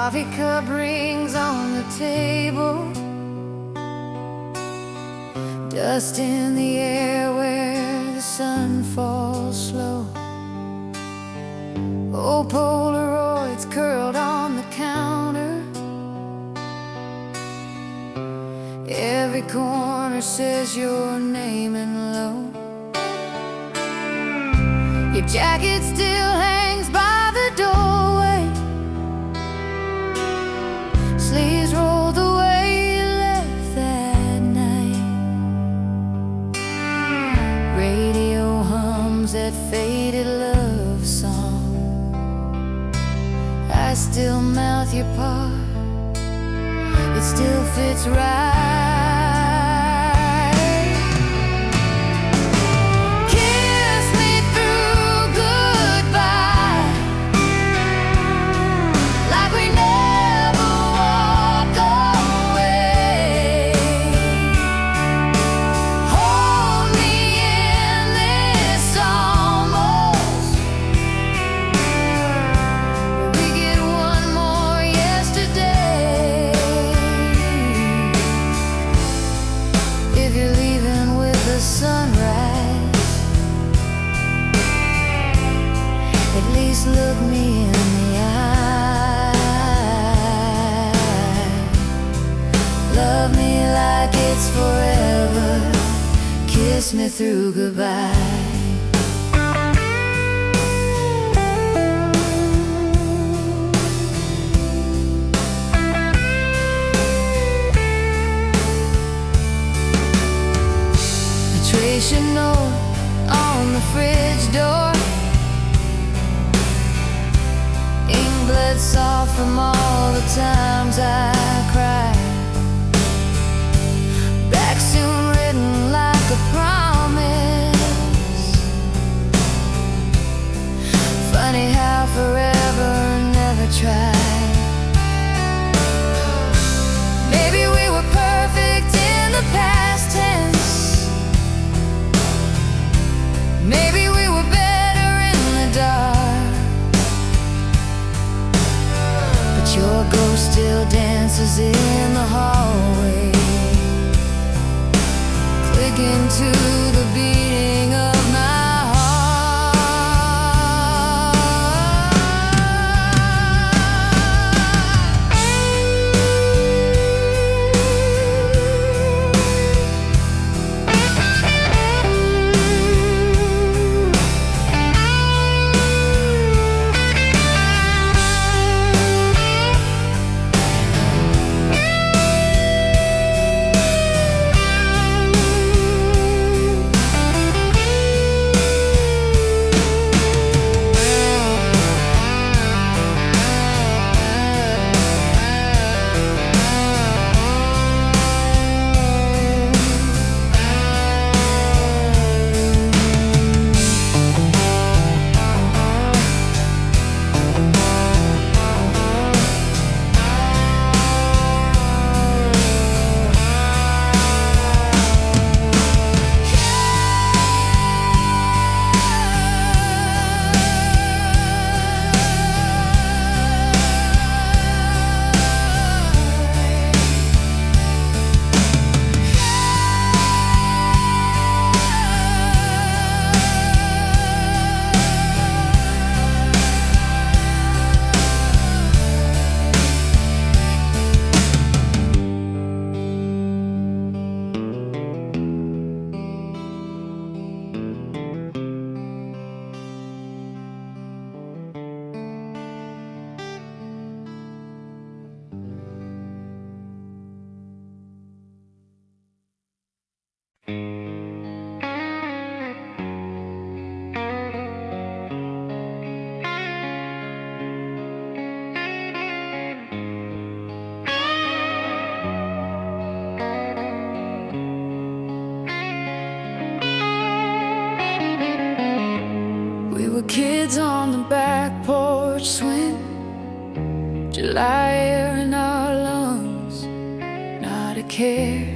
coffee cup rings on the table, dust in the air where the sun falls slow. Old Polaroids curled on the counter, every corner says your name in low. Your jacket still hangs by the doorway, sleeves rolled the way you left that night. Radio hums that faded love song, I still mouth your part, it still fits right. Look me in the eye, love me like it's forever, kiss me through goodbye. Trace your note on the fridge door, blood soft from all the times I cried, back soon written like a promise. Funny how forever never tried. Maybe we were perfect in the past tense, maybe we were better in the dark. Your ghost still dances in the hallway, clicking to the beating of my kids on the back porch swing, July air in our lungs, not a care,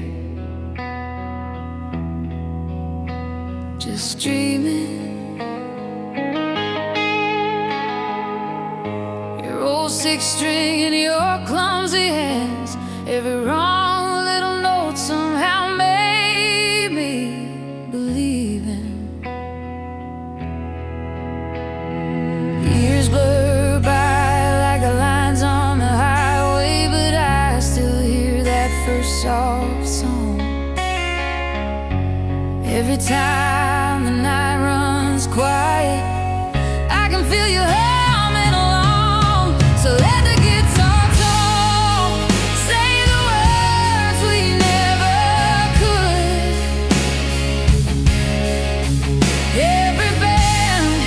just dreaming. Your old sixth string in your clumsy hands. Every wrong little note somehow made me believe in. Years blur by like the lines on the highway, but I still hear that first soft song. Every time the night runs quiet, I can feel you humming along. So let the guitar talk, say the words we never could. Every band,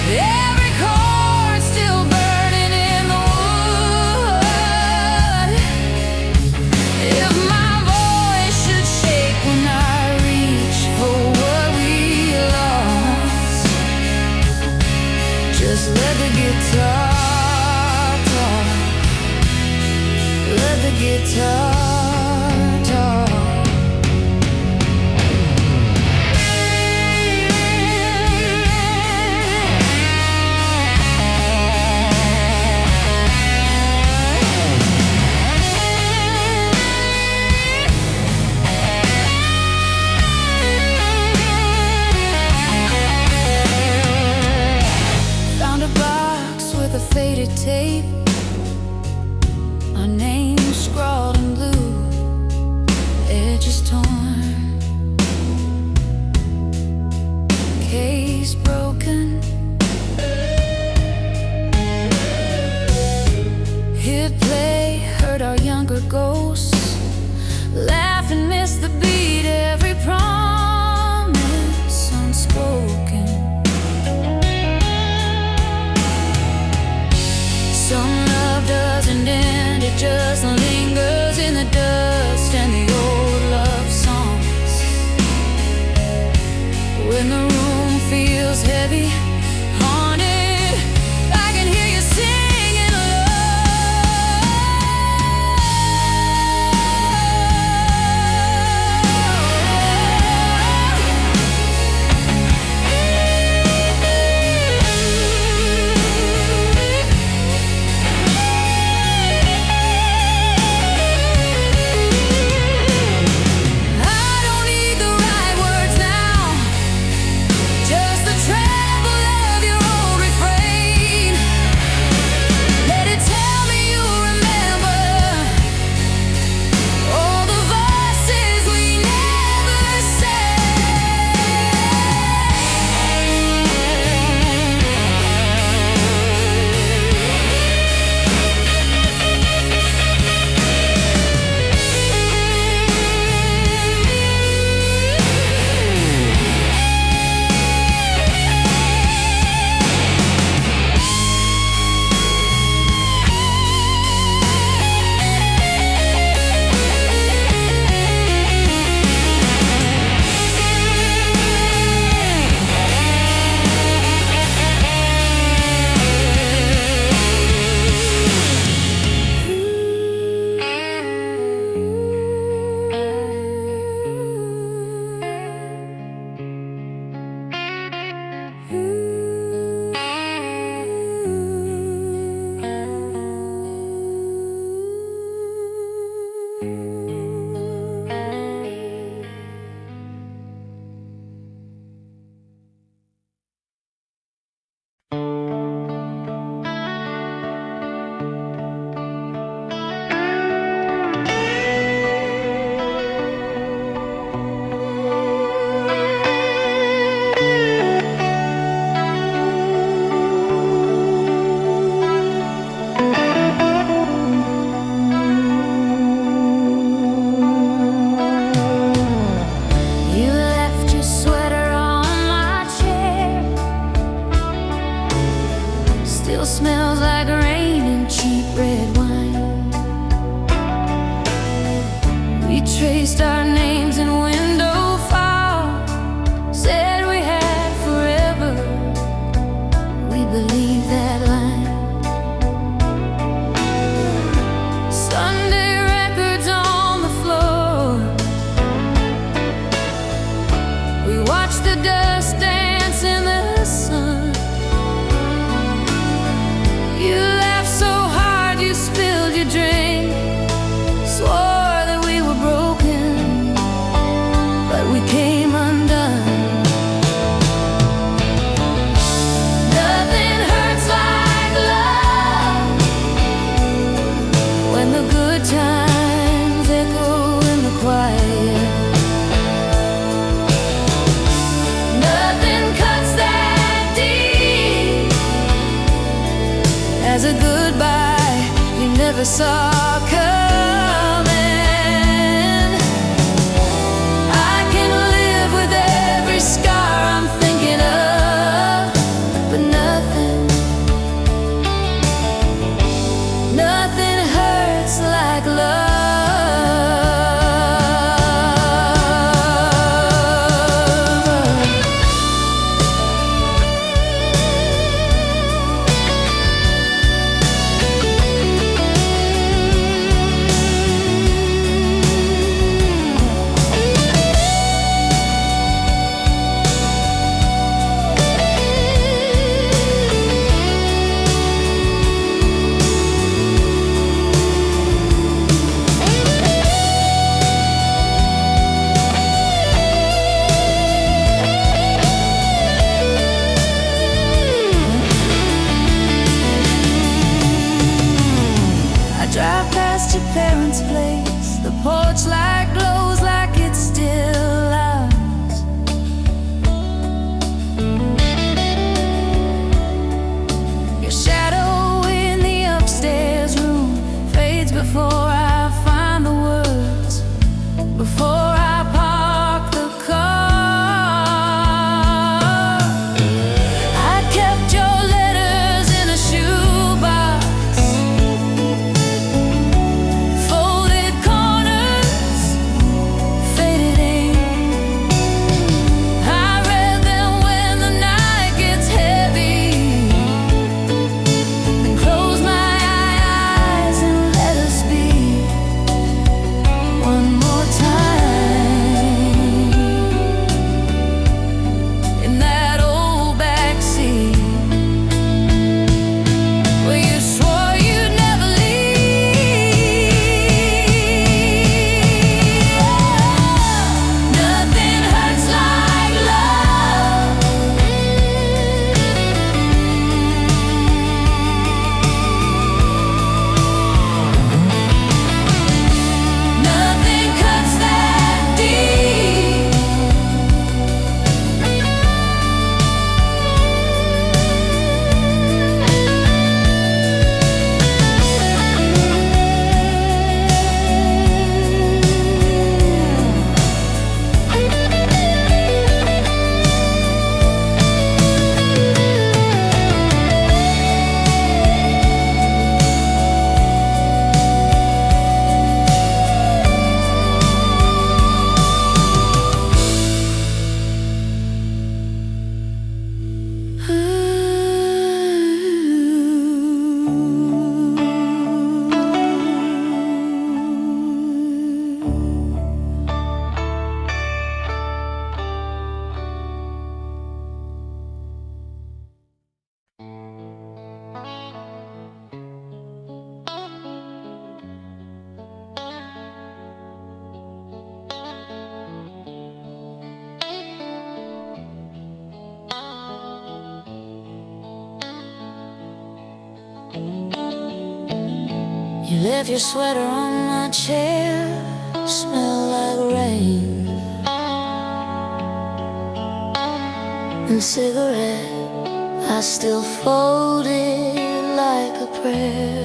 every chord still burning in the wood. If my voice should shake when I reach for what we lost, just let the guitar talk. Let the guitar talk. Found a box with a faded tape, our names scrawled in blue, edges torn, case broken. Hit play, heard our younger ghosts laugh and miss the beat, every promise unspoken. Some love doesn't end, it just lingers in the dust and the old love songs. When the room feels heavy, haunted, I can hear you singing I don't need the right words now, just the treble of your old refrain. Let it tell me you remember all the voices we never traced our names in window file, said we had forever. We believed that line. Sunday records on the floor, we watched the dust dance in the sun. You laughed so hard never saw coming. I can live with every scar I'm thinking of, but nothing hurts like love. Drive past your parents' place, the porch light glows like it's still ours. Your shadow in the upstairs room fades before I find the words, before I park the car. I kept your letters in a shoebox, you left your sweater on my chair, smell like rain, and cigarette I still folded like a prayer.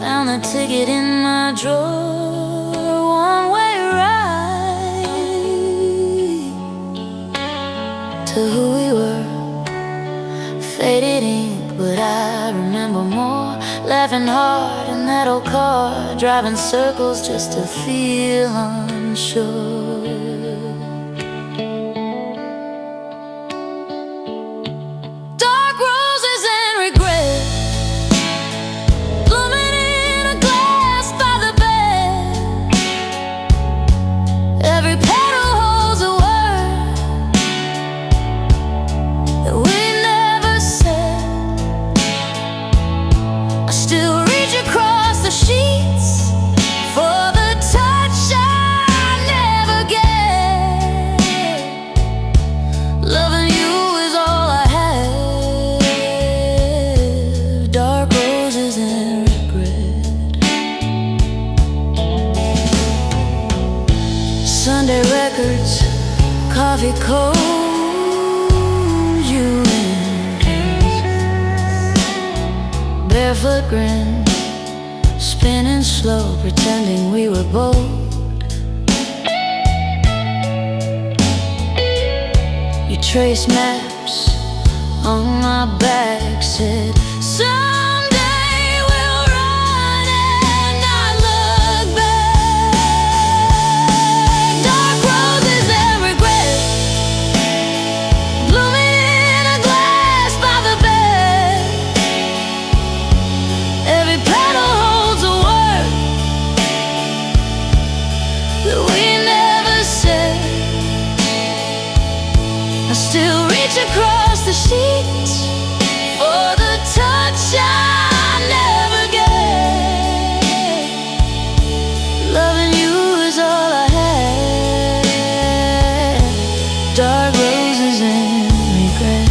Found a ticket in my drawer, one-way ride to who we were. Faded ink, but I remember more. Laughing hard in that old car, driving circles just to feel unsure. Dark roses and regret, blooming in a glass by the bed. Every petal holds a word that we across the sheets for the touch I never get. Loving you is all I have. Dark roses and regret. Sunday records, coffee cold, you and barefoot grin, spinning slow, pretending we were bold. You traced maps on my back, said someday we'll run and not look back. Dark roses and regret, blooming in a glass by the bed. Every petal holds a word that we never said. I still reach across the sheets for the touch I never get. Loving you is all I had. Dark roses and regret.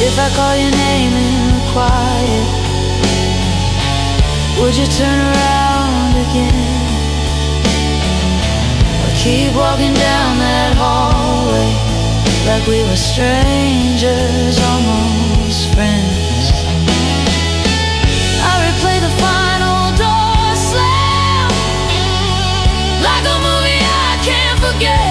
If I call your name in the quiet, would you turn around again? Or keep walking down that hallway like we were strangers, almost friends? I replay the final door slam like a movie I can't forget.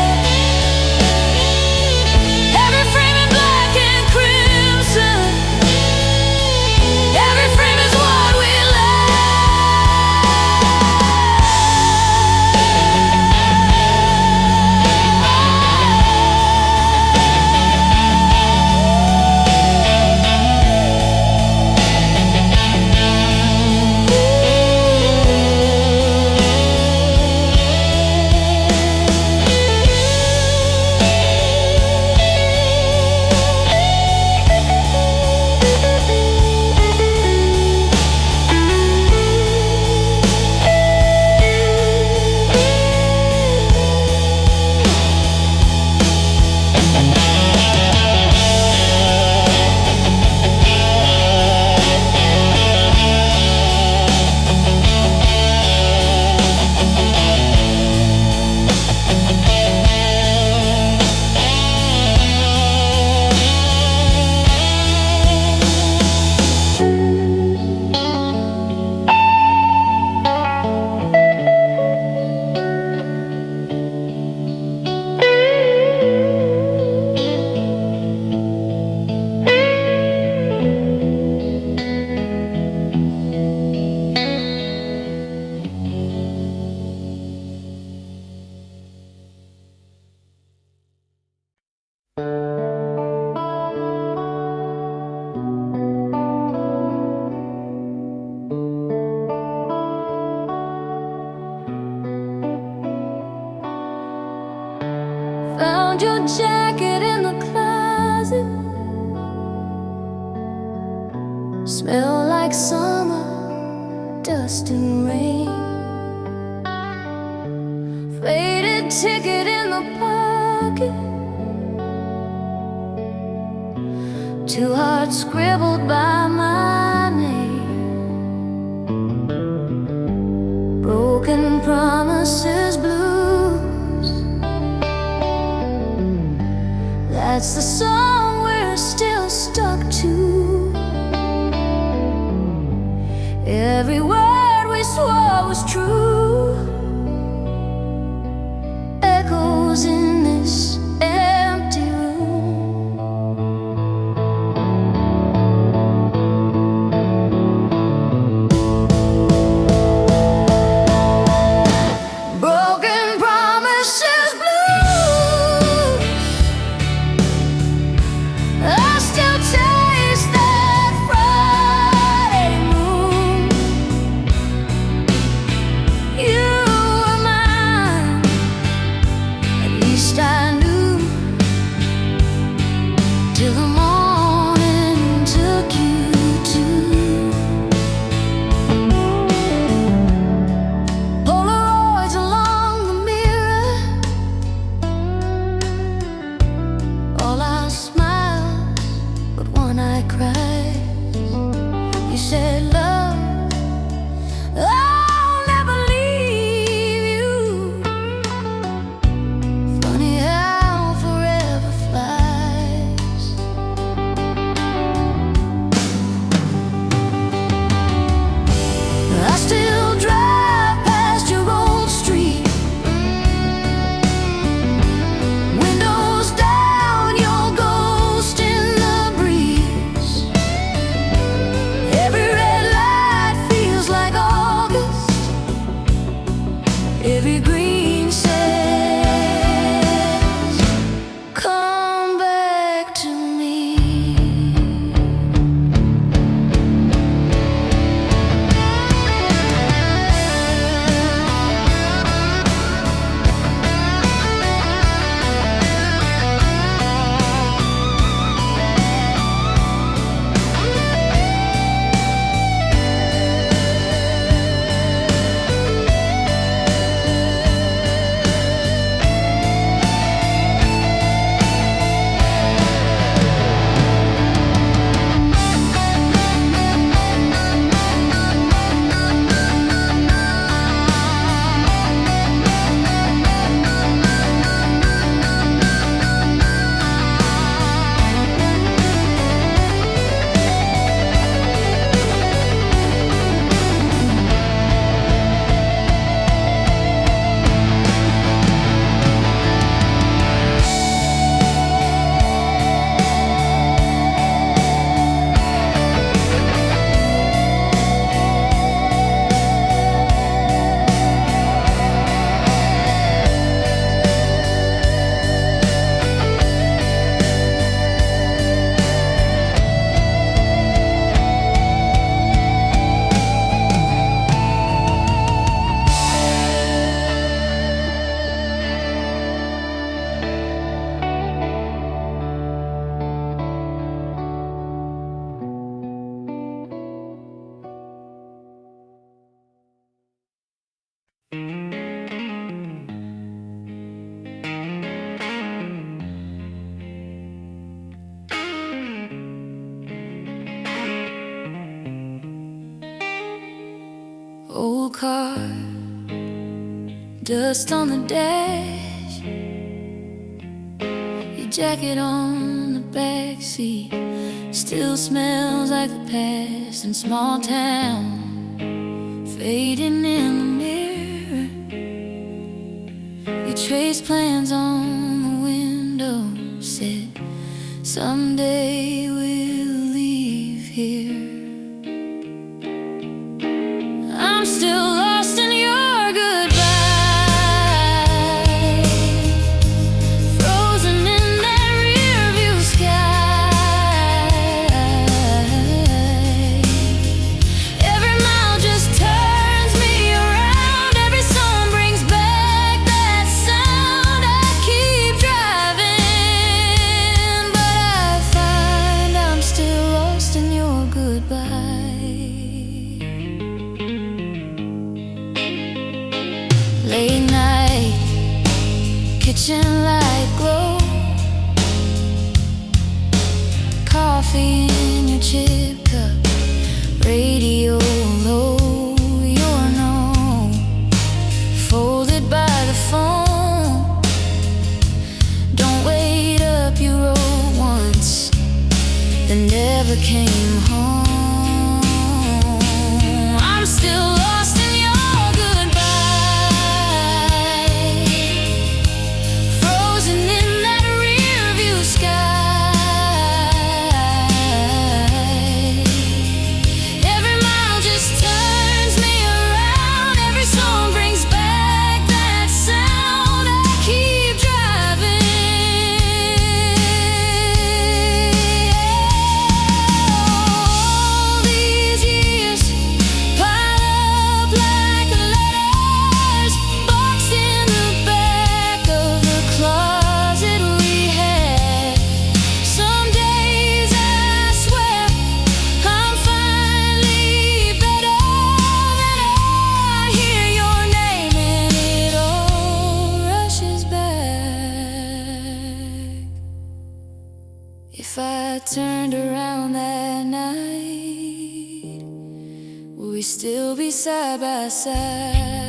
Found your jacket in the closet, smell like summer, dust and rain. Faded ticket in the pocket, two hearts scribbled by my name. Broken promises, blues, that's the song we're still stuck to. Every word we swore was true echoes in this empty room. Broken promises, blues, I still taste that Friday moon. said, love, I'll never leave you. Funny how forever flies. I still drive past your old street, windows down, your ghost in the breeze. Every red light feels like August, every green says, come back to me. Old car, dust on the dash, your jacket on the back seat still smells like the past in small town, fading in the mirror. Your trace plans on the window said, someday we'll leave here. I'm still lost in your goodbye, frozen in that rearview sky. Every mile just turns me around, every song brings back that sound. I keep driving, but I find I'm still lost in your goodbye. Late night, kitchen light glow, coffee in your chip cup, radio low, your no, folded by the phone. Don't wait up, you wrote once, that never came home. I'm still lost in your goodbye, frozen in that rearview sky. Every mile just turns me around, every song brings back that sound. I keep driving. All these years pile up like letters, boxed in the back of the closet we had. Some days I swear I'm finally better, and I hear your name and it all rushes back. If I turned around that night, we still be side by side?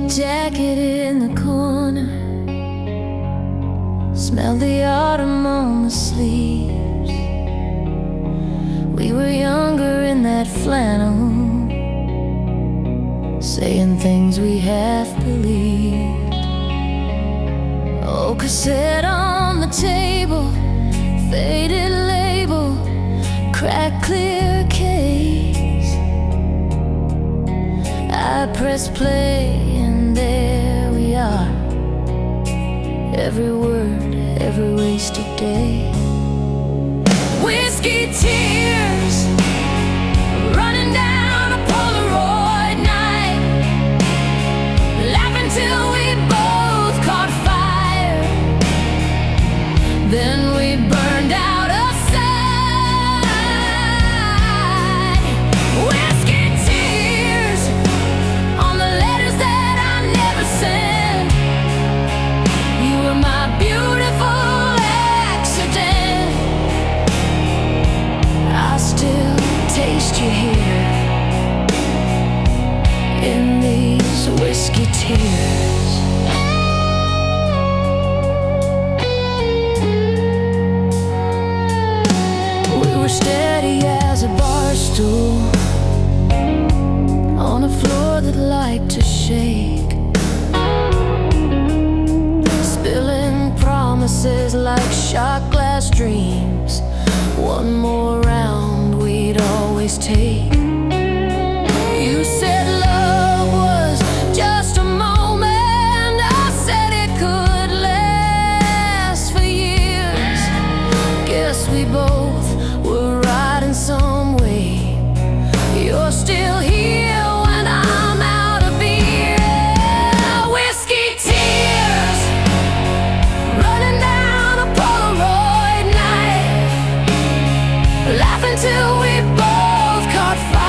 Jacket in the corner, smell the autumn on the sleeves. We were younger in that flannel, saying things we half believed. Oh, cassette on the table, faded label, cracked clear case. I press play, there we are, every word, every wasted day. Whiskey tears running down a Polaroid night, laughing till we both caught fire. Then we burned out of sight. Whiskey tears on the letters that I never sent. You were my beautiful accident. I still taste you here in these whiskey tears. We were steady as a bar stool on a floor that liked to shake, spilling promises like shot glass dreams. One more round we'd always take. You said love was just a moment, I said it could last for years. Guess we both were right in some way. You're still here when I'm out of beer. Whiskey tears running down a Polaroid night, laughing till we both caught fire.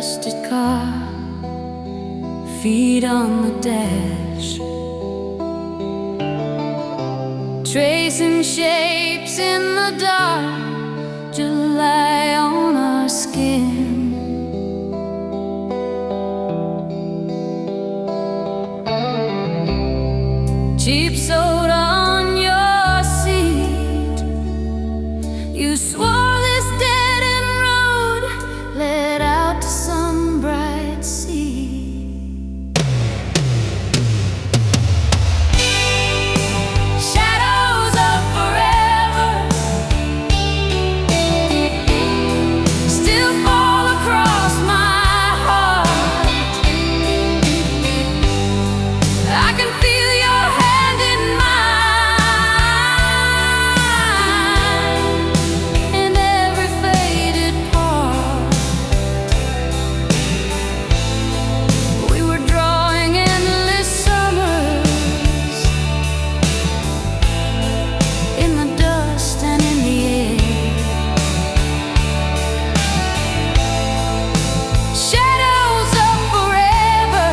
rusted car, feet on the dash, tracing shapes in the dark, July on our skin. Cheap soda on your seat, you swore this dead-end road led out to some bright sea. Shadows of forever still fall across my heart. I can feel your hand in mine, in every faded part. We were drawing endless summers in the dust and in the air. Shadows of forever,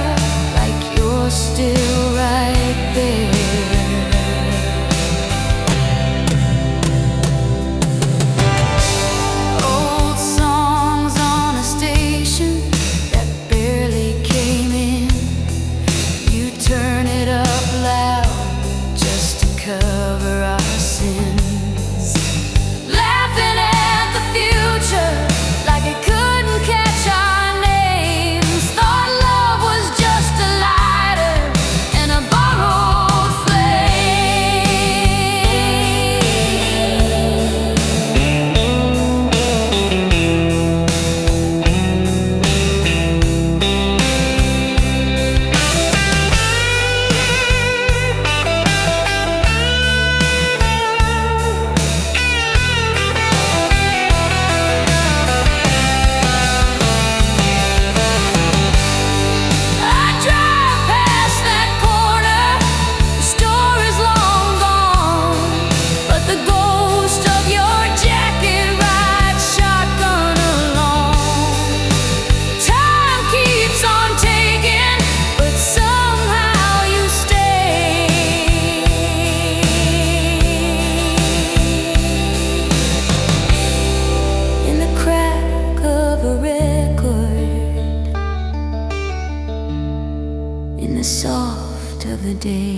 like you're still right there. Old songs on a station that barely came in. You turn it up loud just to cover our sins. Laughing at the future like it couldn't catch our names. Thought love was just a lighter and a borrowed I drive past that corner, the store is long gone, but the ghost of your jacket rides shotgun along. Time keeps on taking, but somehow you stay. In the crack of a record, in the soft of the day.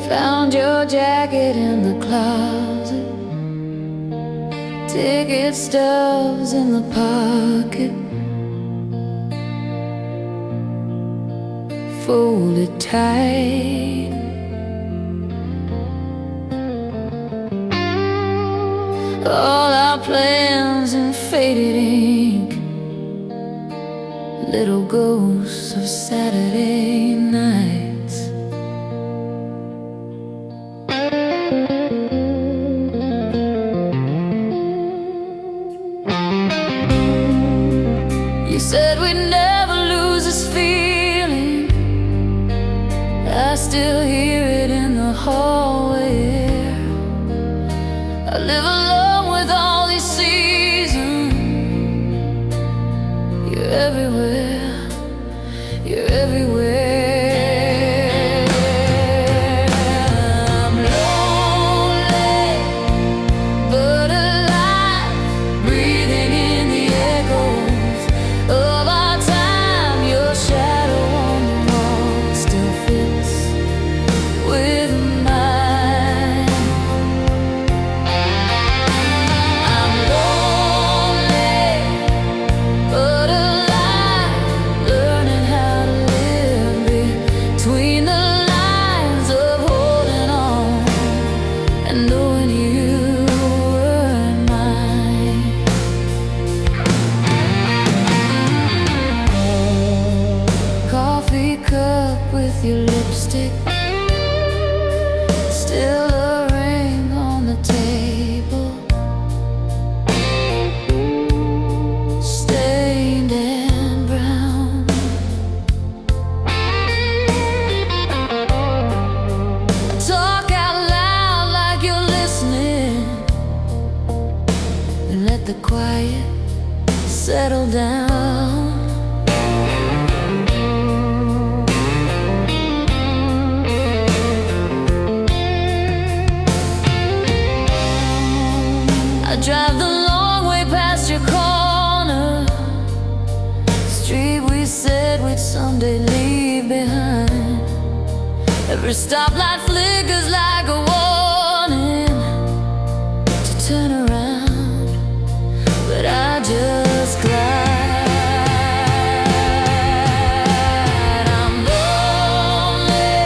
Found your jacket in the closet, ticket stubs in the pocket, folded tight. All our plans in faded ink, little ghosts of Saturday nights. quiet, settle down. I drive the long way past your corner, street we said we'd someday leave behind. Every stoplight flickers like a warning to turn around, but I just glide. I'm lonely,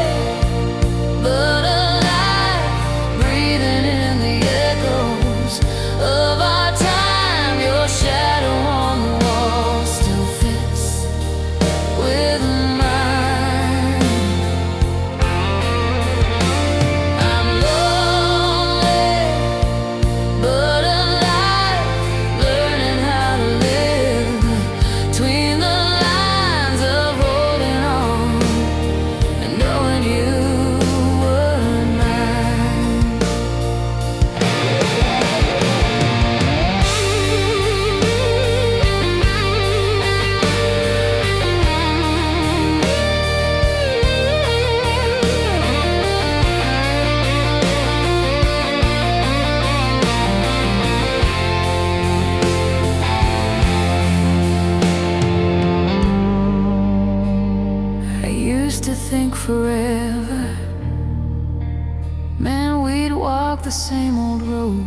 but alive, breathing in the echoes of our time. Your shadow on the wall still fits with mine. I'm lonely, but alive, learning how to live between the lines of holding on and knowing you were mine. I used to think forever, man, we'd walk the same old road.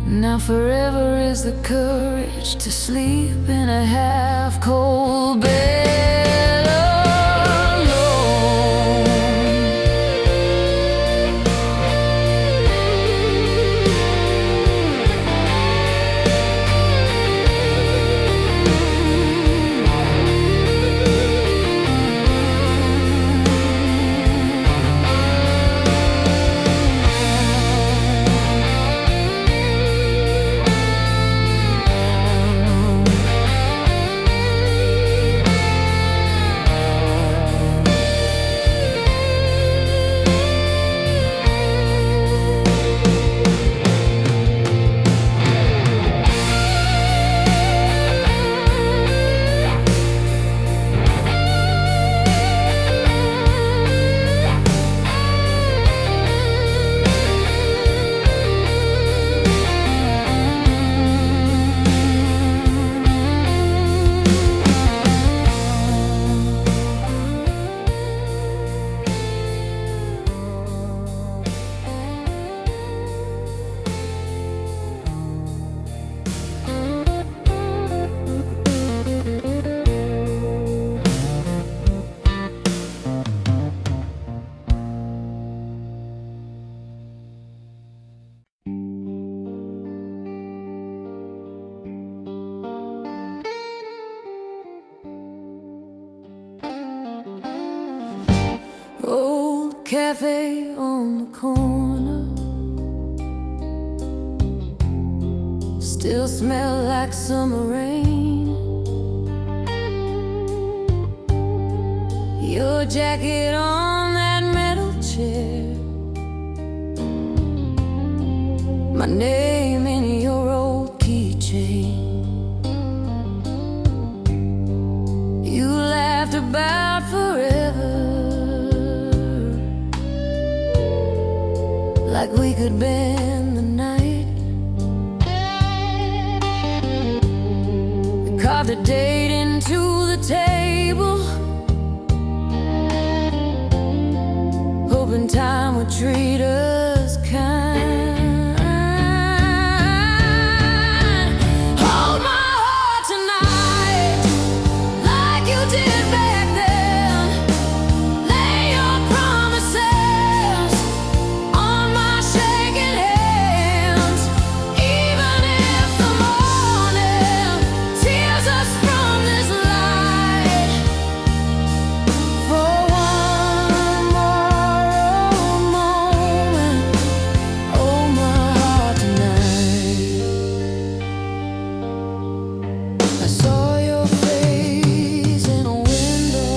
Now forever is the courage to sleep in a half-cold bed alone. Old cafe on the corner, still smell like summer rain. Your jacket on that metal chair, my name in your old keychain. You laughed about forever, like we could bend the night. We carved a date into the table, hoping time would treat us kind. Hold my heart tonight, like you did back then. Lay your promises on my shaking hands. Even if the morning tears us from this light, for one more moment, hold my heart tonight. I saw your face in a window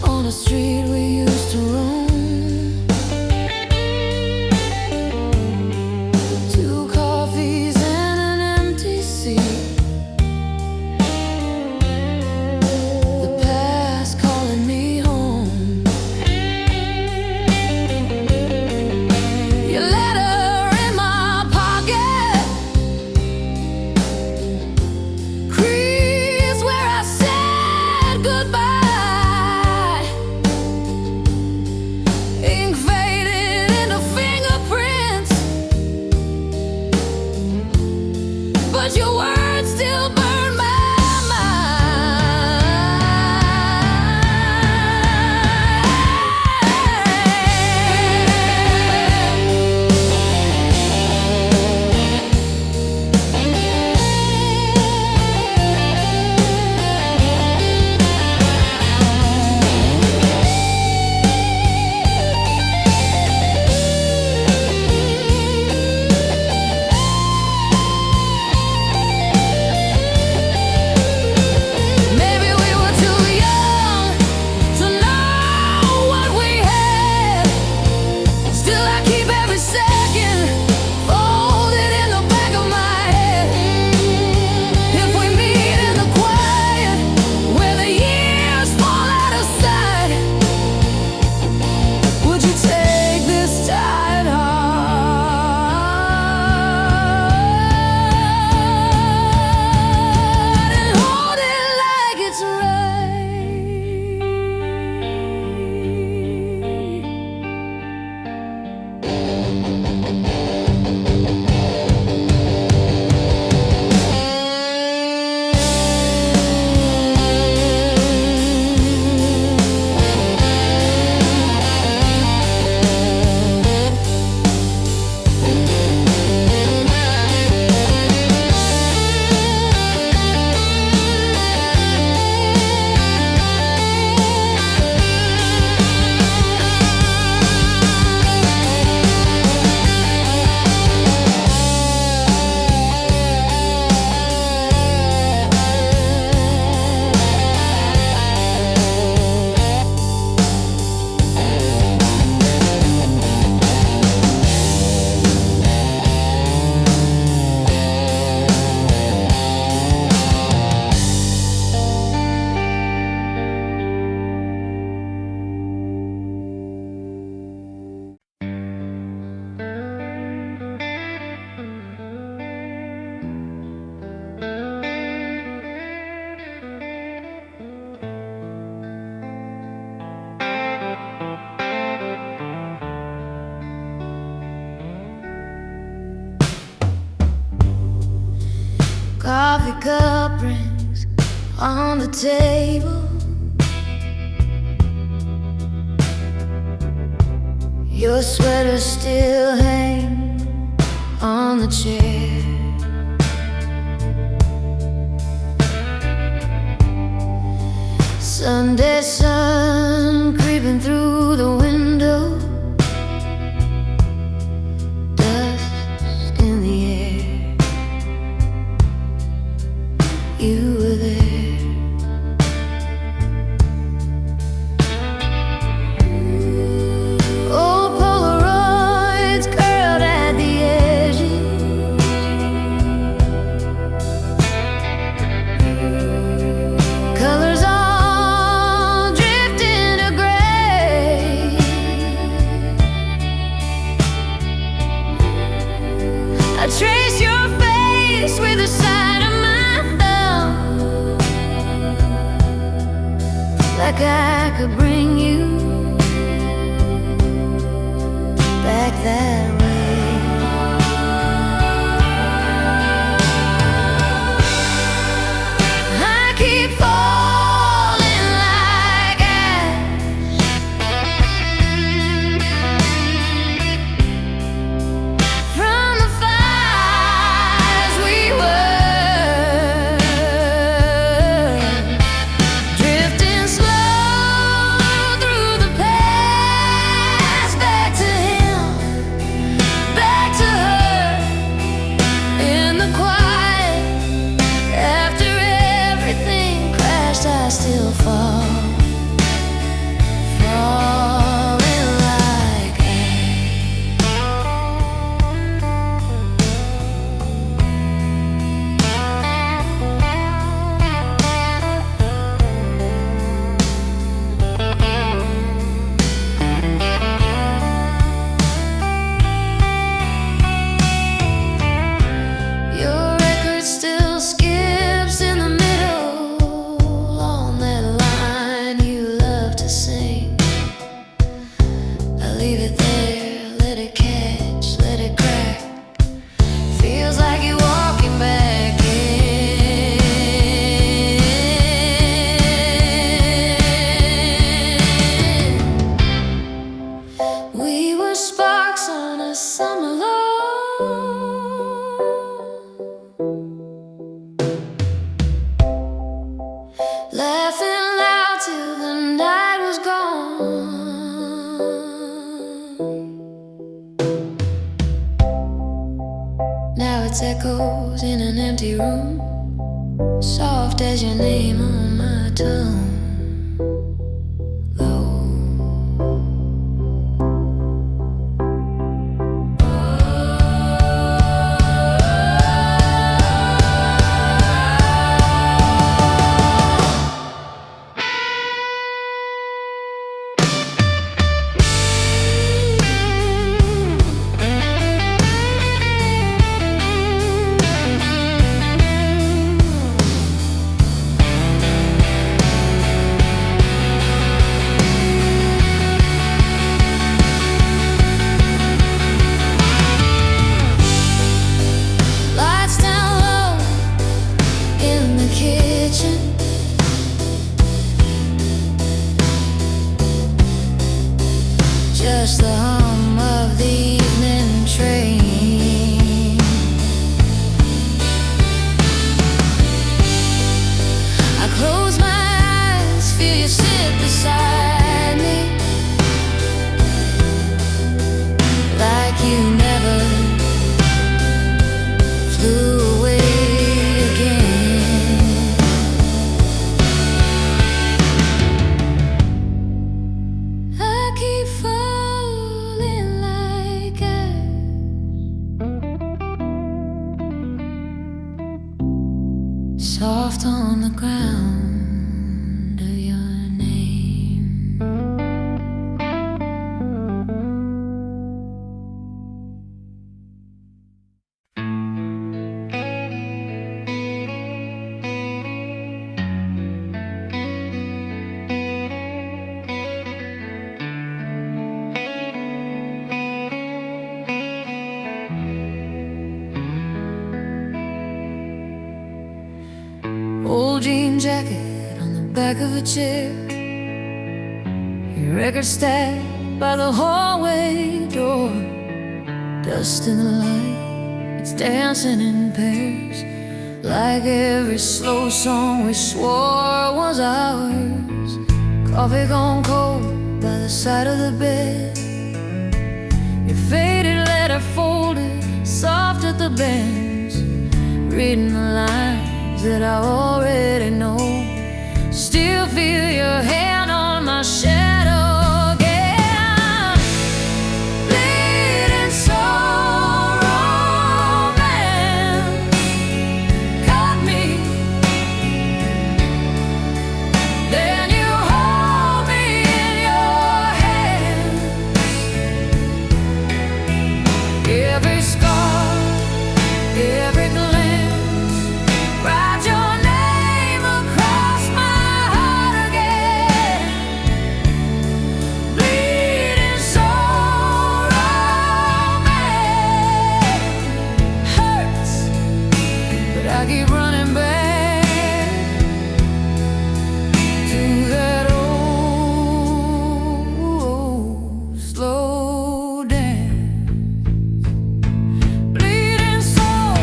on a street we used to roam. cup rings on the table. Your sweater still hangs on the chair. Sunday sun creeping through the window, dust in the air. You were there. Old Polaroids curled at the edges. Colors all drifting to gray. I trace your face with the side of my thumb, like I could bring you back that way. I keep falling like ash from the fires we were, drifting slow through the past, back to him, back to her, in the quiet. After everything crashed, I still fall, falling like your record still skips in the middle on that line you love to sing. I leave it there, let it catch, let it crack. Feels like you're walking back in. We were sparks on a summer lawn, laughing loud till the night was gone. Now it's echoes in an empty room, soft as your name on my tongue. Low. Lights down low in the kitchen. Just the hum of the evening train. I close my eyes, feel you sit beside me, like you never flew away again. I keep falling like ash, soft on the ground of your name. jacket on the back of a chair, your record stacked by the hallway door. Dust in the light, it's dancing in pairs, like every slow song we swore was ours. Coffee gone cold by the side of the bed, your faded letter folded soft at the bends, reading the lines that I already know. Still feel your hand on my shadow again. Bleeding soul romance got me. Then you hold me in your hands. Every scar, every glance, write your name across my heart again. Bleeding soul romance hurts, but I keep running back to that old slow dance. Bleeding soul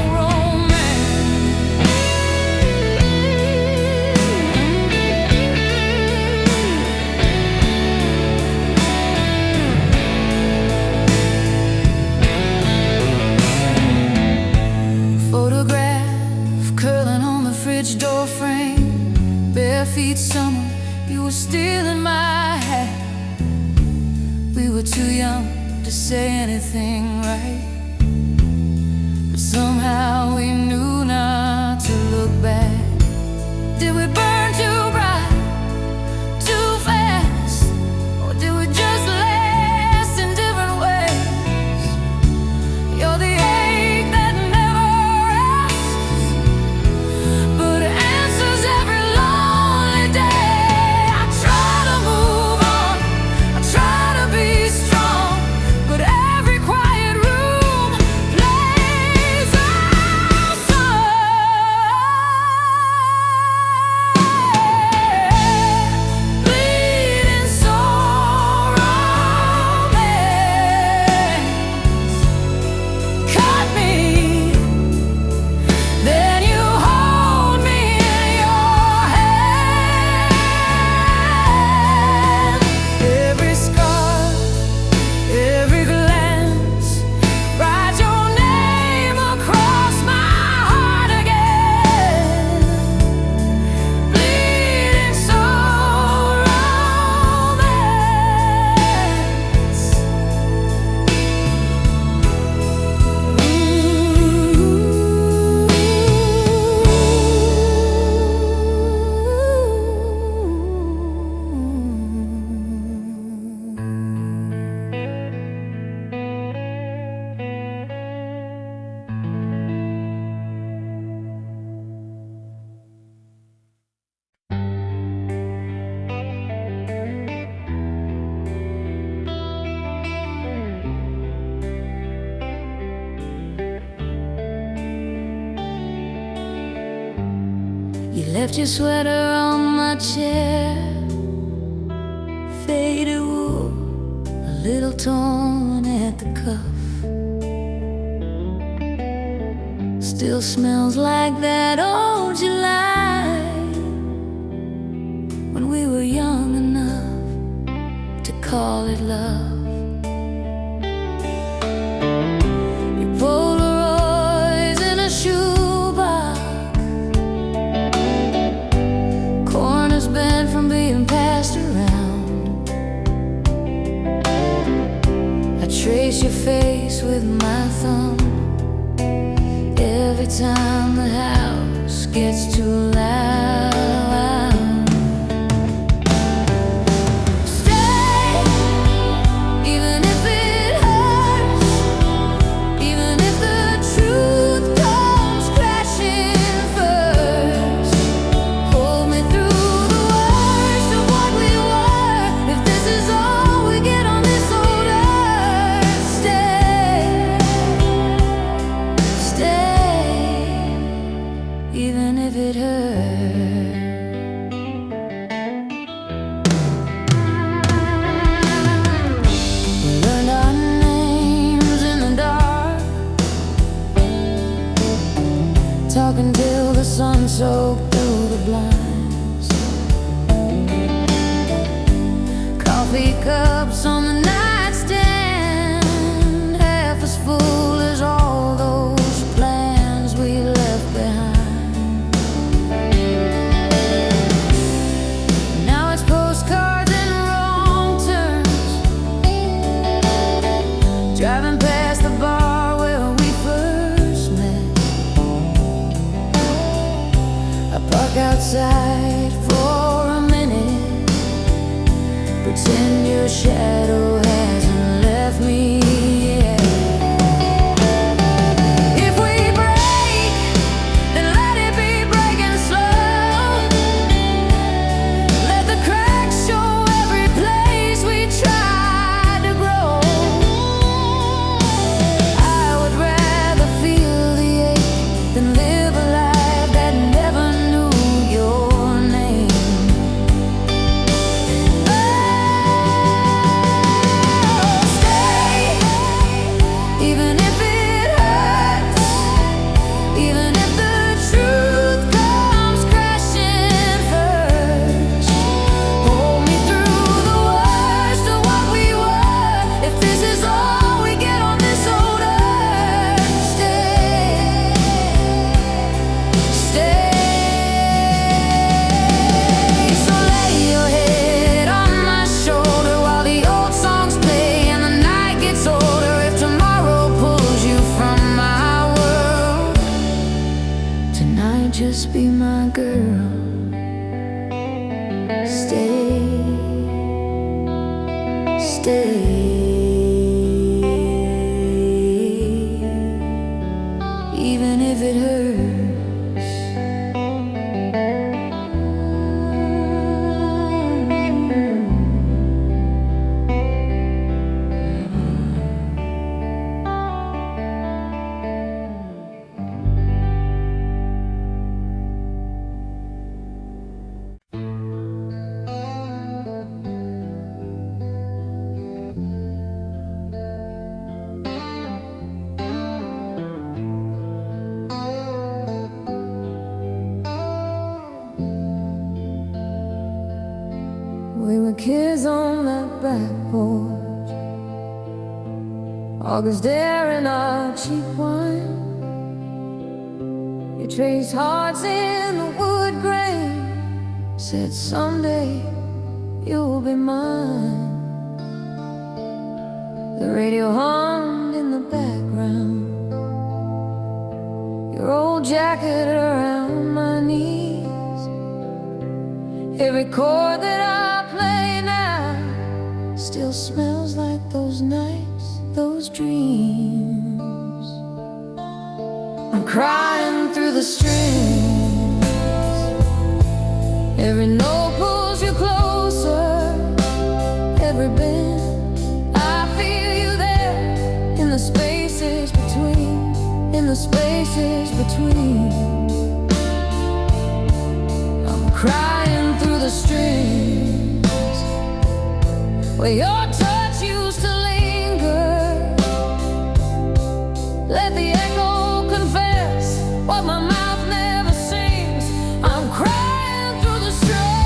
photograph curling on the fridge door frame, bare feet summer, you were still in my hat. We were too young to say anything right, but somehow we knew not to look back. Did we burn too bright, too fast, or did we just last in different ways? You're the ache that never rests, but answers every lonely day. I try to move on, I try to be strong, but every quiet room plays our song. Bleeding soul romance cut me. Then you hold me in your hand. Every scar, every glance, write your name across my heart again. Bleeding soul romance. You left your sweater on my chair, faded wool, a little torn at the cuff. Still smells like that old July, when we were young enough to call it love. Your Polaroids in a shoebox, corners bent from being passed around. I trace your face with my thumb every time the house gets too loud. Stay, even if it hurts, even if the truth comes crashing first. Hold me through the worst of what we were, if this is all we get on this old earth. Stay, even if it hurts. soaked through the blinds. Coffee cups on the nightstand, half as full as all those plans we left behind. Now it's postcards and wrong turns, driving past the bar where we first met. I park outside for a minute, pretend your shadow hasn't left me yet. If we break, then let it be breaking slow. Let the cracks show every place we tried to grow. I would rather feel the ache than live a life that never knew your name. Even if it hurts, even if the truth comes crashing first, hold me through the worst of what we were. If this is all we get on this old earth, stay, stay. So lay your head on my shoulder while the old songs play and the night gets older. If tomorrow pulls you from my world, tonight just be my girl. Stay, stay. Even if it hurts. We were kids on that back porch, August air in our cheap wine. You traced hearts in the wood grain, said someday you'll be mine. The radio hummed in the background, your old jacket around my knees. Every chord that I play now still smells like those nights, those dreams. I'm crying through the strings, every note pulls you closer, every bend I feel you there, in the spaces between, in the spaces between. I'm crying through the strings, where your touch used to linger. Let the echo confess what my mouth never sings. I'm crying through the strings.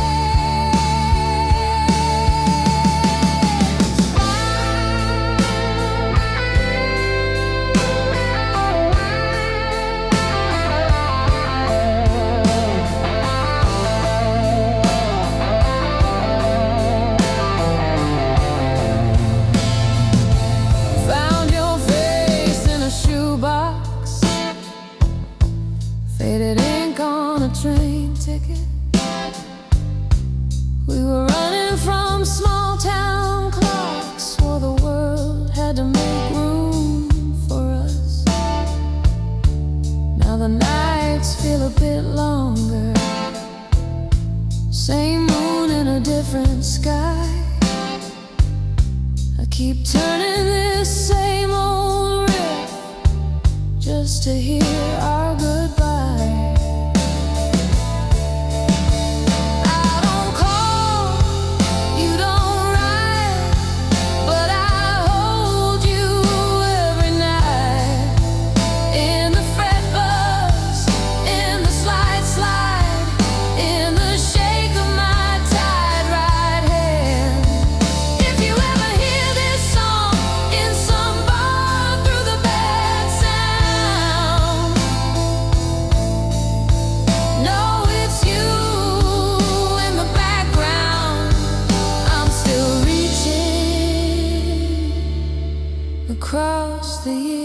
Found your face in a shoebox, faded ink on a train ticket. We were running from small town clocks, swore the world had to make room for us. Now the nights feel a bit longer, same moon in a different sky. I keep turning this same old riff just to hear our goodbye. I don't call, you don't write, but I hold you every night. In the fret buzz, in the slide across the years.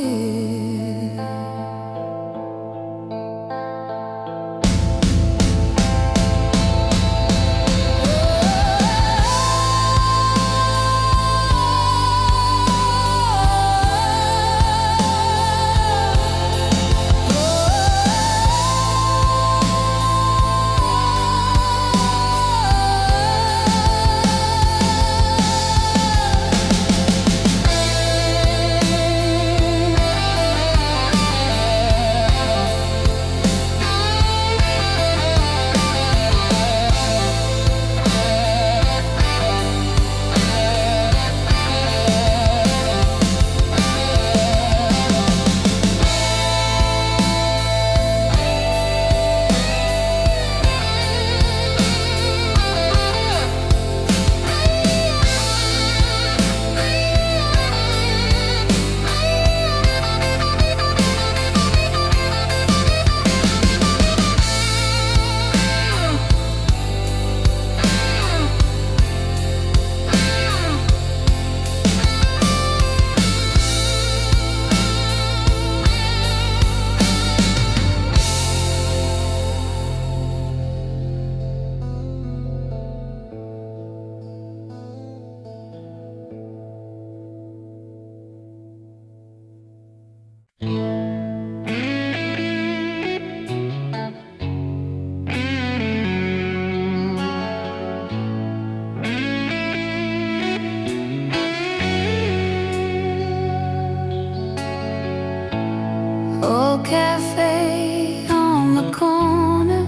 Old cafe on the corner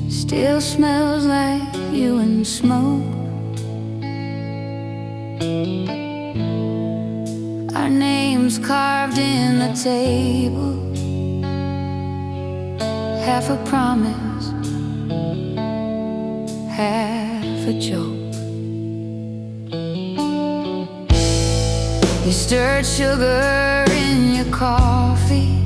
still smells like you and smoke. Our names carved in the table, half a promise, half a joke. You stirred sugar in your coffee,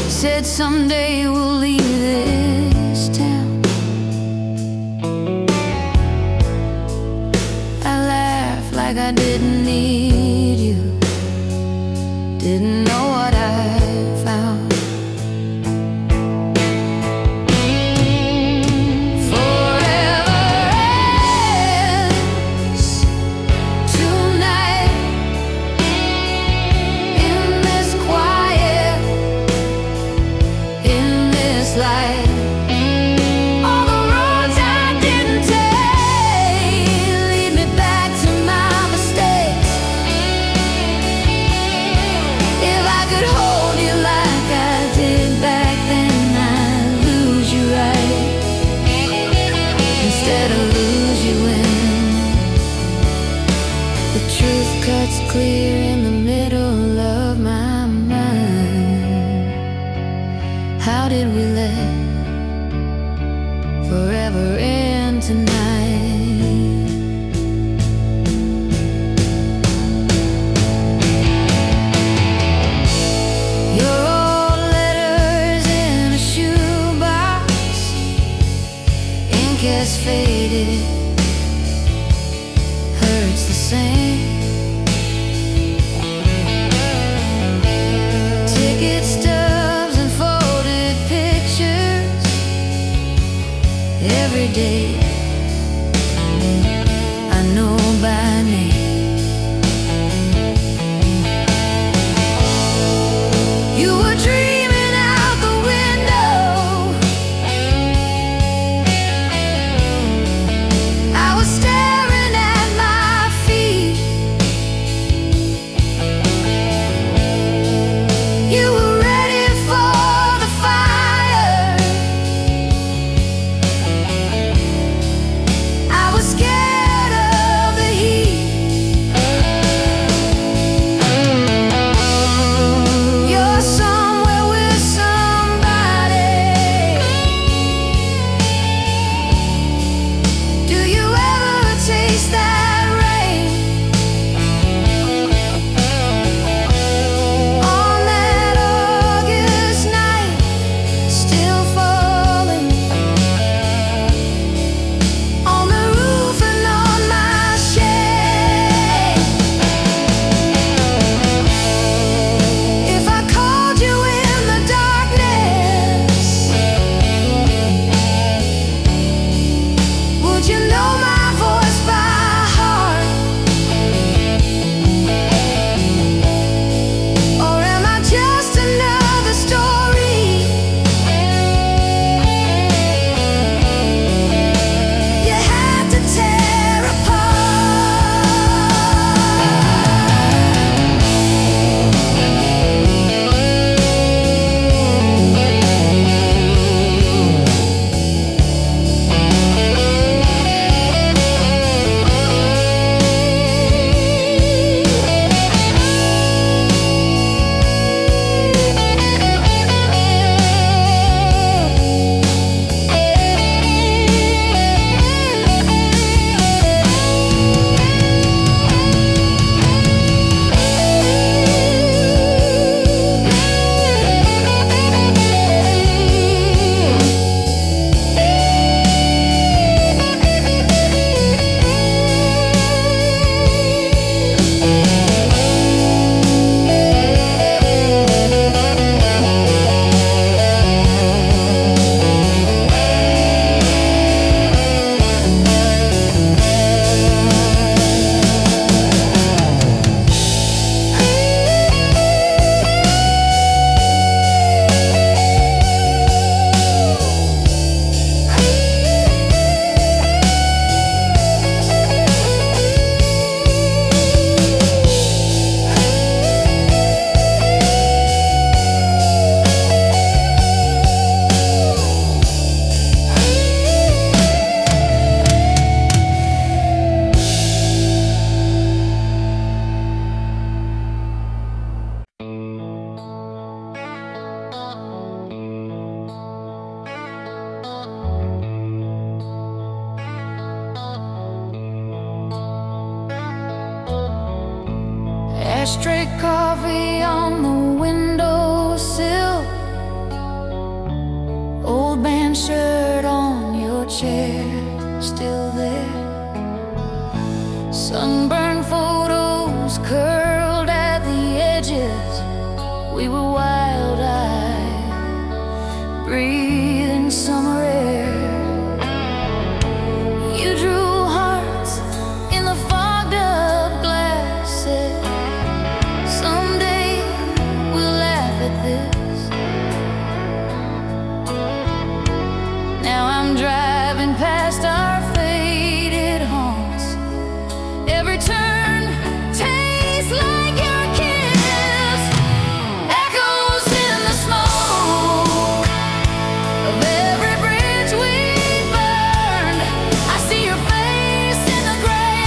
said someday we'll leave this town. I laughed like I didn't need you, didn't know what I found. Cuts clear in the middle of my mind. How did we let forever end tonight? Your old letters in a shoebox, ink has faded, hurts the same. Every day I know by name. You were dreaming out the window, I was staring at my feet. You were ready for the fire, Ashtray coffee on the windowsill, old band shirt on your chair, still there. Sunburned photos curled at the edges. We were wild-eyed, breathing summer air. You drew hearts in the fogged-up glass, said, someday we'll laugh at this. Now I'm driving past our faded haunts. Every turn tastes like your kiss. Echoes in the smoke of every bridge we burned. I see your face in the gray,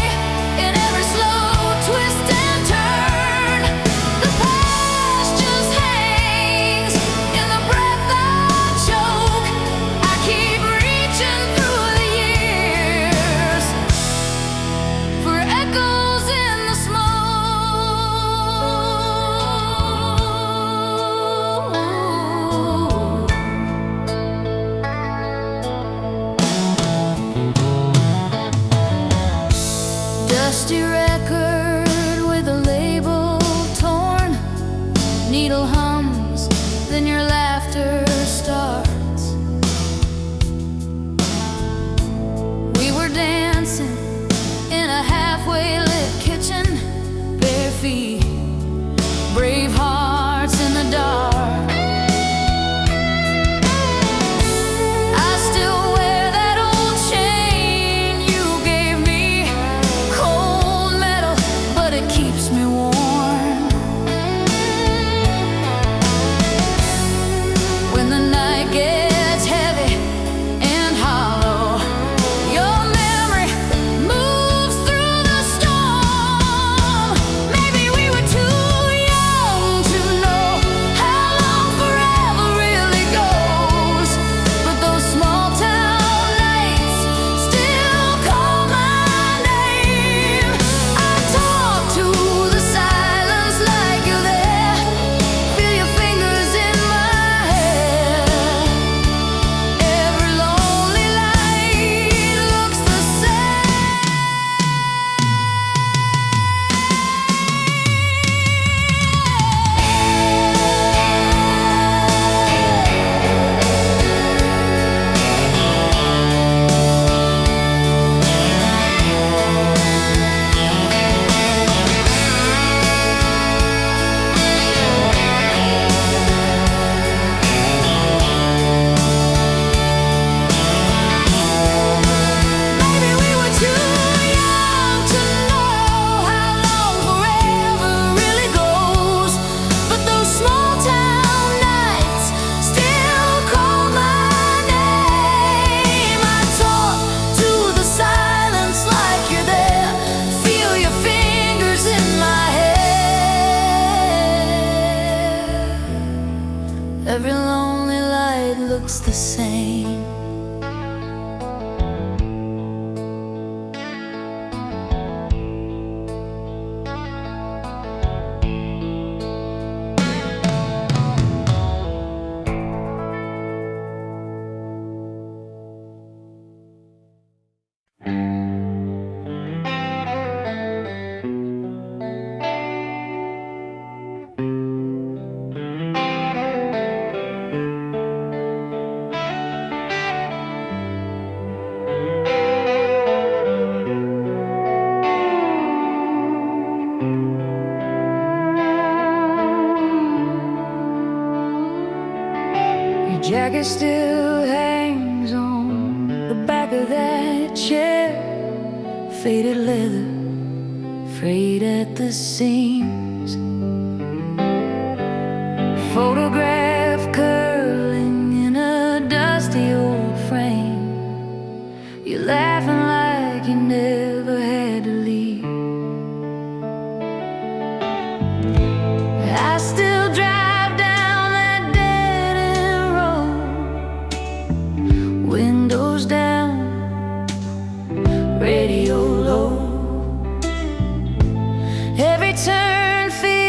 in every slow twist and turn. The past just hangs in the breath I choke. I keep reaching through the years for echoes in the smoke. Dusty record with a label torn. Needle hums, then your laughter starts. We were dancing in a halfway lit kitchen, bare feet, brave hearts in the dark. I still wear that old chain you gave me, cold metal, but it keeps me warm. When the night gets heavy and hollow, your memory moves through the storm. Maybe we were too young to know how long forever really goes, but those small town nights still call my name. I talk to the silence like you're there, feel your fingers in my hair. Every lonely light looks the same. Maybe we were too young to know how long forever really goes, but those small town nights still call my name. I talk to the silence like you're there, feel your fingers in my hair. Every lonely light looks the same. Your jacket still hangs on the back of that chair, faded leather, frayed at the seams. Photograph curling in a dusty old frame. You're laughing like you never had to leave. I still drive down that dead end road, windows down, radio low. Every turn feels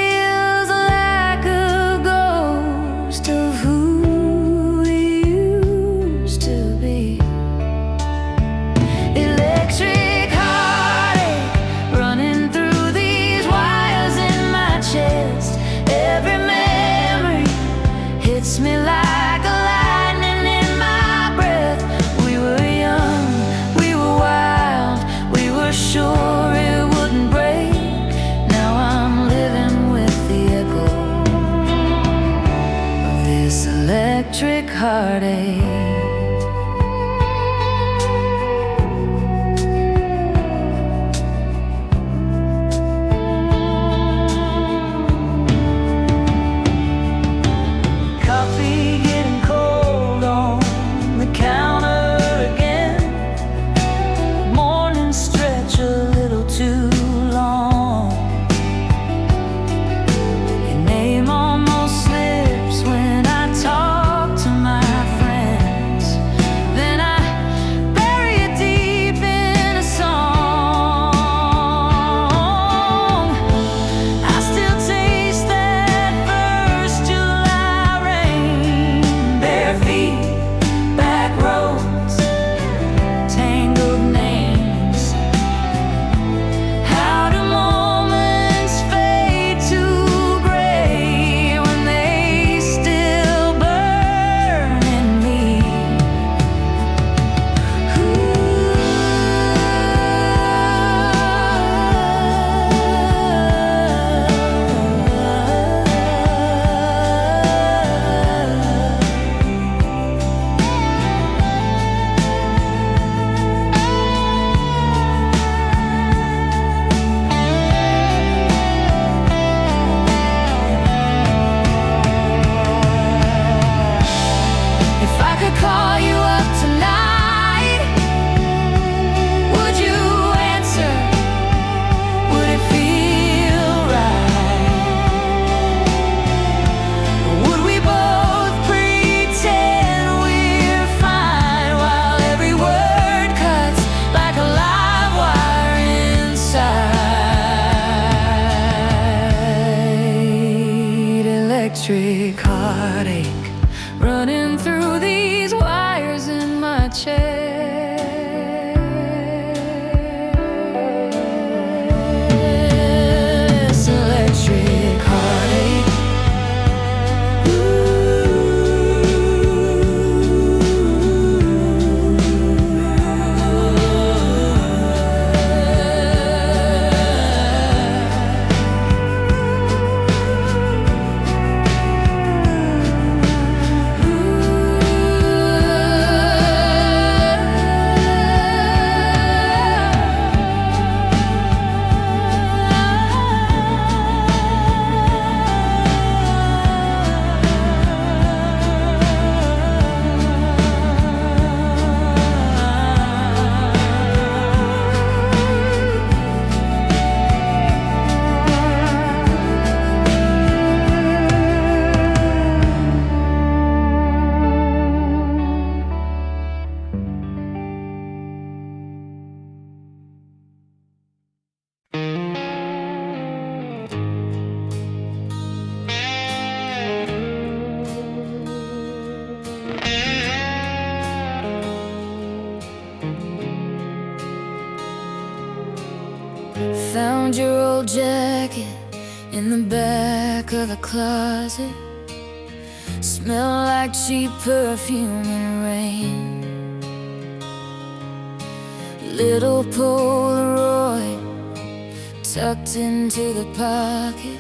Found your old jacket in the back of a closet. Smell like cheap perfume in rain. Little Polaroid tucked into the pocket.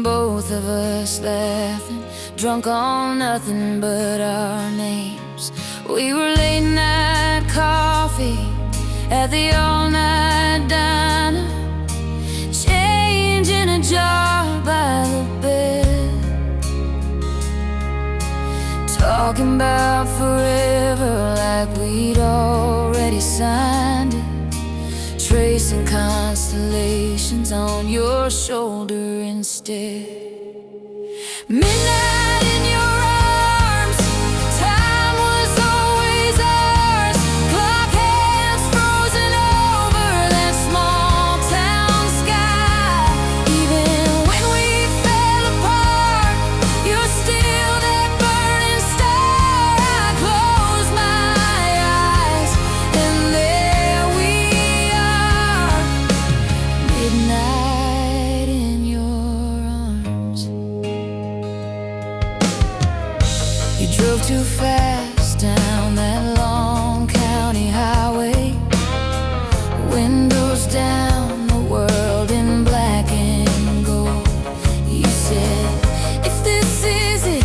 Both of us laughing, drunk on nothing but our names. We were late night coffee at the all-night diner, change in a jar by the bed, talking about forever like we'd already signed it, tracing constellations on your shoulder instead. Midnight in your arms, time was always ours. Clock hands frozen over that small town sky. Even when we fell apart, you're still that burning star. I close my eyes and there we are. Midnight in your arms. You drove too fast down that long county highway, windows down, the world in black and gold. You said, if this is it,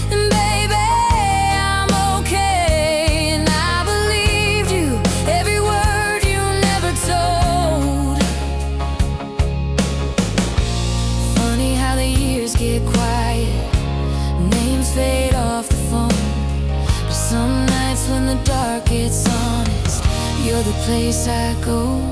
then baby, I'm okay. And I believed you, every word you never told. Funny how the years get quiet, names fade off the phone. But some nights when the dark gets honest, you're the place I go.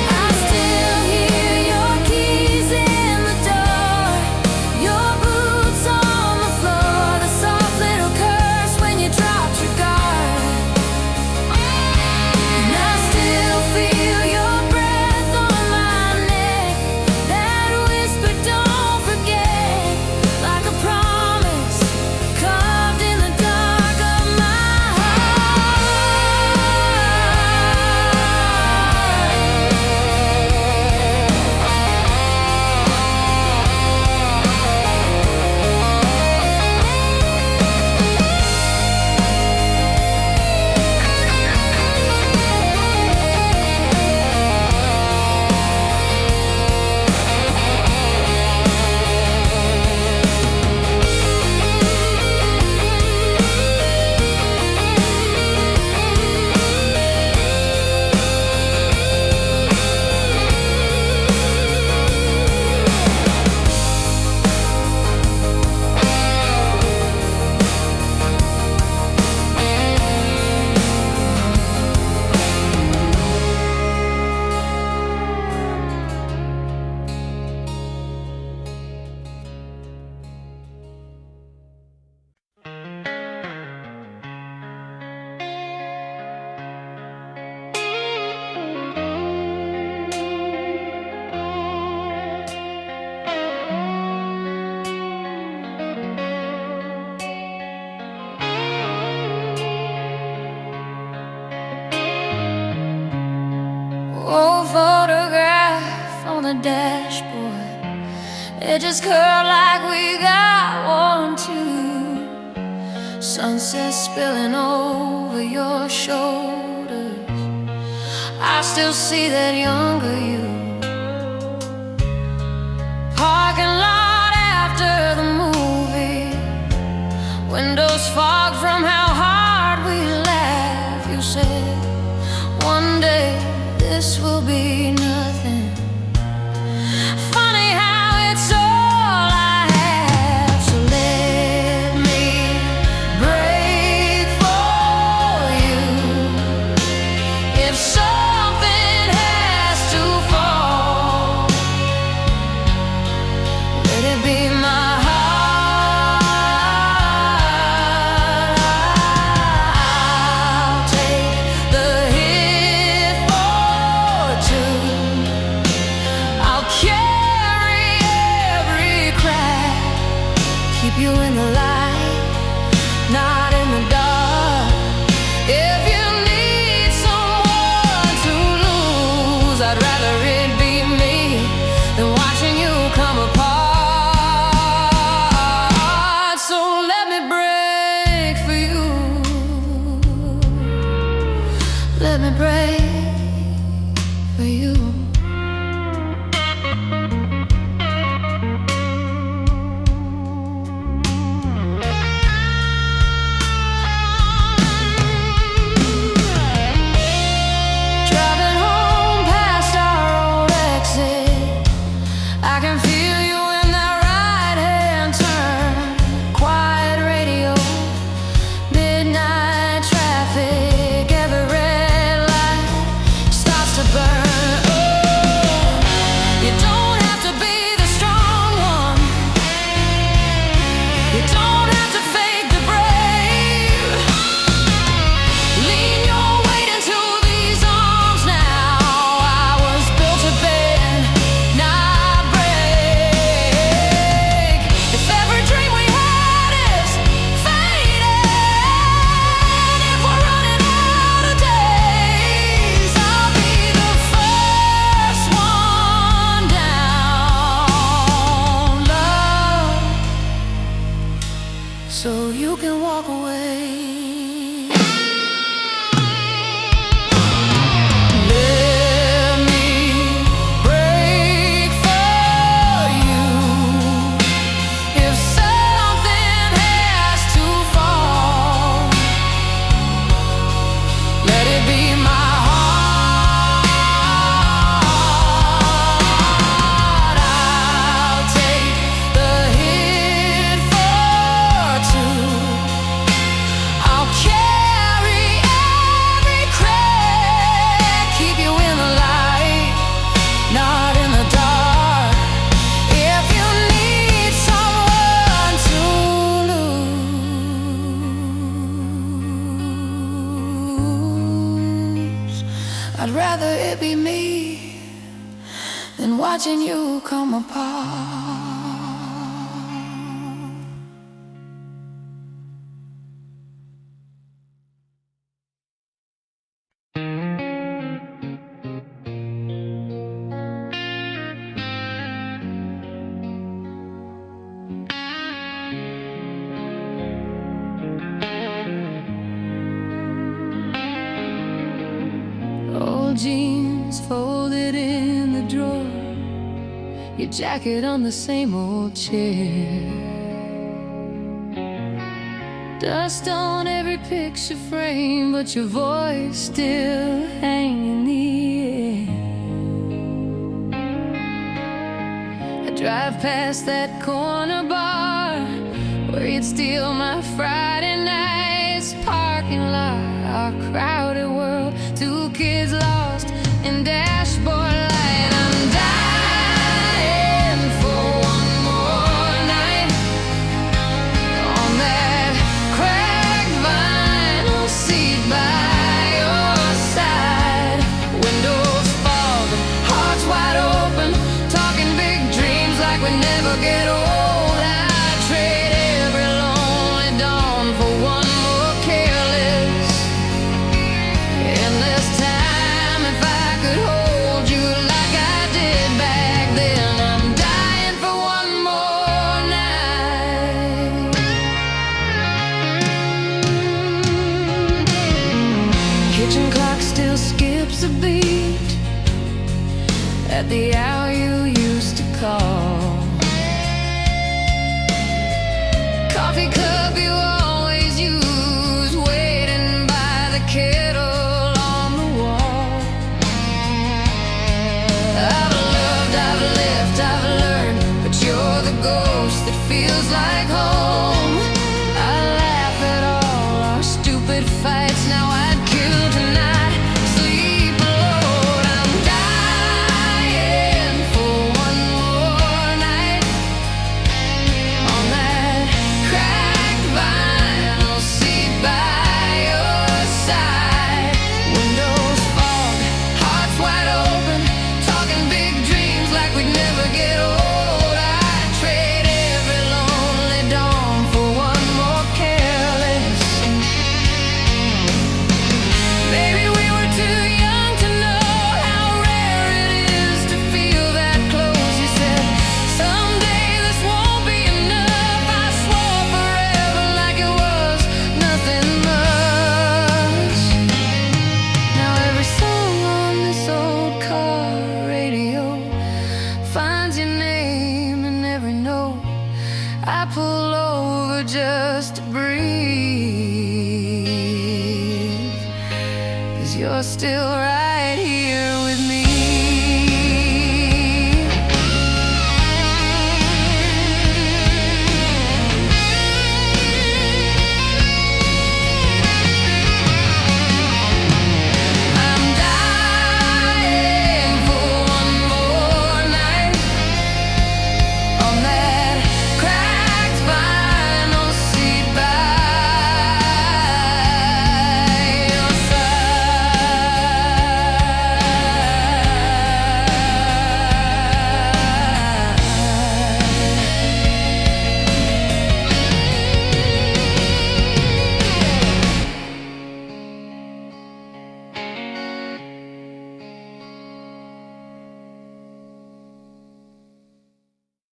I still hear your keys in the door, your boots on the floor, the soft little curse when you dropped your guard. And I still feel your breath on my neck, that whisper, don't forget, like a promise carved in the dark of my old photograph on the dashboard. It just curled like we got one too. Sunset spilling over your shoulders. I still see that younger you. Parking lot after the movie, windows fogged from how hard we laughed. You said, one day this will be nothing. Funny how it's all I have. So let me break for you. If something has to fall, Let me pray for you. Driving home past our old exit, I can feel you in that right-hand turn. Quiet radio, midnight traffic, every red light starts to burn. Oh, you don't have to be the strong one. You don't have to fake the brave. Lean your weight into these arms now. I was built to bend, not break. If every dream we had is fading, if we're running out of days, I'll be the first one down, love, so you can walk away. Let me break for you. If something has to fall, let it be my heart. I'll take the hit for two. I'll carry every crack, keep you in the light, not in the dark. If you need someone to lose, I'd rather it be me than watching you come apart. Old jeans folded in the drawer, your jacket on the same old chair, dust on every picture frame, but your voice still hanging in the air. I drive past that corner bar where you'd steal my Friday nights parking lot. Our crowded world, two kids lost in dashboard light. I'm dying for one more night on that cracked vinyl seat by your side. Windows fog, hearts wide open, talking big dreams like we never get old. I'd trade every lonely dawn for one more careless, endless time. If I could hold you like I did back then, I'm dying for one more night. Kitchen clock still skips a beat at the hour you used to call. Coffee cup you always use, waiting by the kettle on the wall. I've loved, I've lived, I've learned, but you're the ghost that feels like home. I laugh at all our stupid fights, now I'd kill tonight, sleep alone. I'm dying for one more night on that cracked vinyl still right here